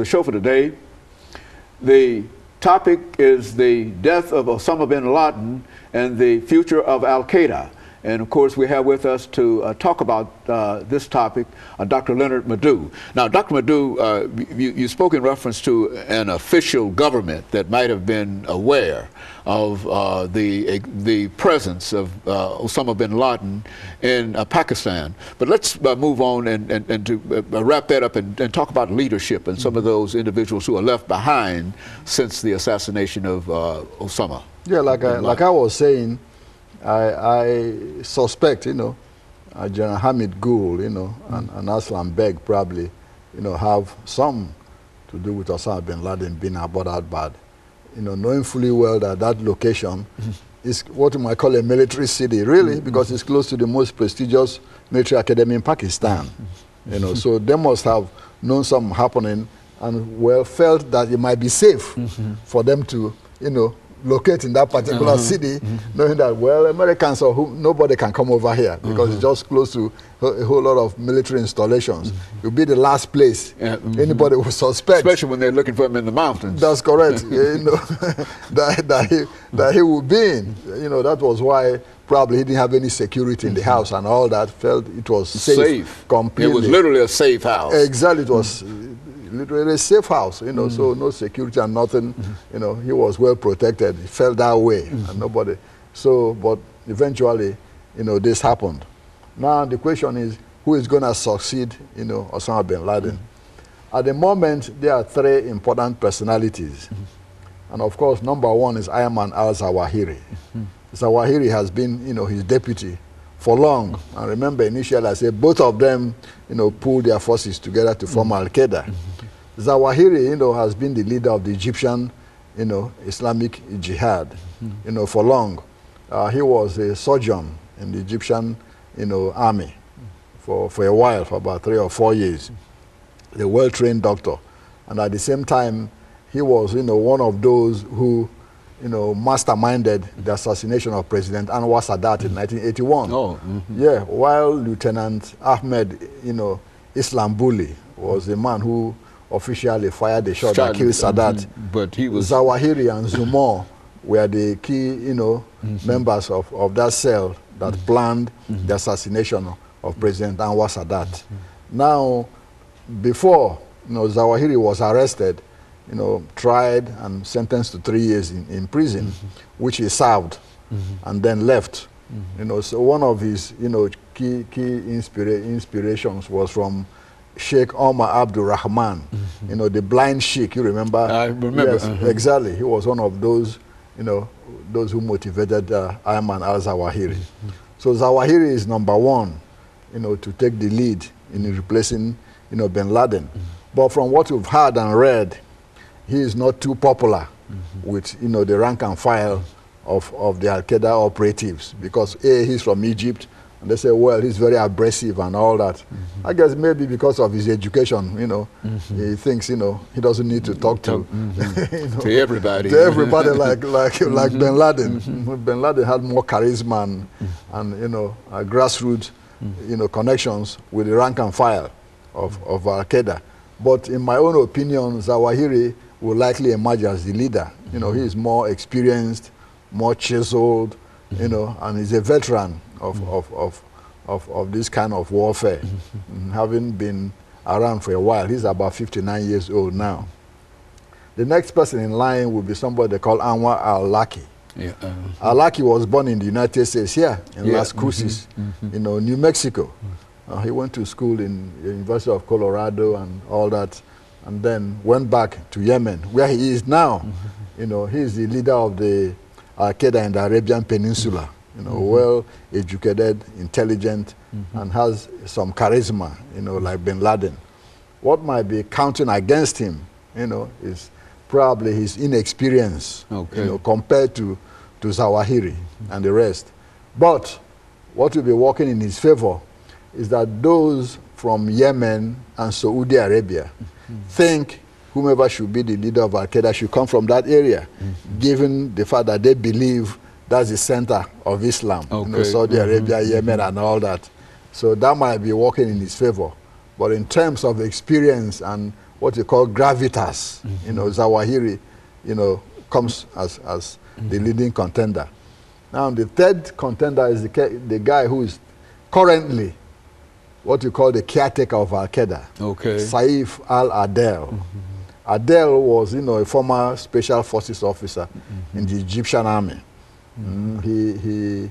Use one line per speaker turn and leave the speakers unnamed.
The show for today, the topic is the death of Osama bin Laden and the future of Al-Qaeda. And of course, we have with us to talk about this topic Dr. LMadu2. Now, Dr. LMadu2, you spoke in reference to an official government that might have been aware of the presence of Osama bin Laden in Pakistan. But let's move on and to wrap that up and talk about leadership and some of those individuals who are left behind since the assassination of Osama.
Yeah, like I was saying, I suspect, General Hamid Gul, and Aslam Beg probably, have some to do with Osama bin Laden being aborted bad. Knowing fully well that that location is what you might call a military city, really, because it's close to the most prestigious military academy in Pakistan. So they must have known something happening and well felt that it might be safe for them to, locate in that particular city, knowing that, well, Americans or nobody can come over here because it's just close to a whole lot of military installations. It'll be the last place anybody would suspect.
Especially when they're looking for him in the mountains.
That's correct. that he would be in. That was why probably he didn't have any security in the house and all that. Felt it was safe. Completely.
It was literally a safe house.
Exactly. It was literally a safe house, so no security and nothing. He was well protected. He felt that way, and nobody. So, but eventually, this happened. Now the question is, who is going to succeed, Osama bin Laden? At the moment, there are three important personalities, and of course, number one is Ayman al-Zawahiri. Zawahiri has been, his deputy for long. And remember, initially I said both of them, pulled their forces together to form Al-Qaeda. Zawahiri, has been the leader of the Egyptian, Islamic Jihad, for long. He was a surgeon in the Egyptian, army for a while, for about 3 or 4 years. A well-trained doctor. And at the same time, he was, one of those who, masterminded the assassination of President Anwar Sadat in 1981.
Oh,
yeah, while Lieutenant Ahmed, Islambouli was the man who officially fired the shot that killed Sadat.
But he was
Zawahiri and Zumor were the key, members of that cell that planned the assassination of President Anwar Sadat. Now, before Zawahiri was arrested, tried and sentenced to 3 years in prison, which he served and then left. So one of his, key inspirations was from Sheikh Omar Abdul Rahman, the blind sheikh, you remember?
I remember.
Yes, exactly. He was one of those, those who motivated Ayman al-Zawahiri. So Zawahiri is number one, to take the lead in replacing, bin Laden. But from what we've heard and read, he is not too popular with, the rank and file of the Al-Qaeda operatives because he's from Egypt. And they say, well, he's very abrasive and all that. I guess maybe because of his education, he thinks, he doesn't need to talk to,
to everybody.
To everybody like bin Laden. Bin Laden had more charisma and grassroots, connections with the rank and file of Al-Qaeda. But in my own opinion, Zawahiri will likely emerge as the leader. He is more experienced, more chiseled, and he's a veteran of this kind of warfare, having been around for a while. He's about 59 years old now. The next person in line will be somebody they call Anwar al-Awlaki.
Yeah,
Al-Awlaki was born in the United States here in Las Cruces, New Mexico. He went to school in the University of Colorado and all that, and then went back to Yemen, where he is now. He is the leader of the Al-Qaeda in the Arabian Peninsula. Well-educated, intelligent, and has some charisma, like bin Laden. What might be counting against him, is probably his inexperience, compared to Zawahiri and the rest. But what will be working in his favor is that those from Yemen and Saudi Arabia think whomever should be the leader of Al-Qaeda should come from that area, given the fact that they believe that's the center of Islam, Saudi Arabia, Yemen, and all that. So that might be working in his favor. But in terms of experience and what you call gravitas. You know, Zawahiri, you know, comes as the leading contender. Now, the third contender is the guy who is currently what you call the caretaker of Al-Qaeda, Saif al-Adel. Adel was, you know, a former special forces officer in the Egyptian army. He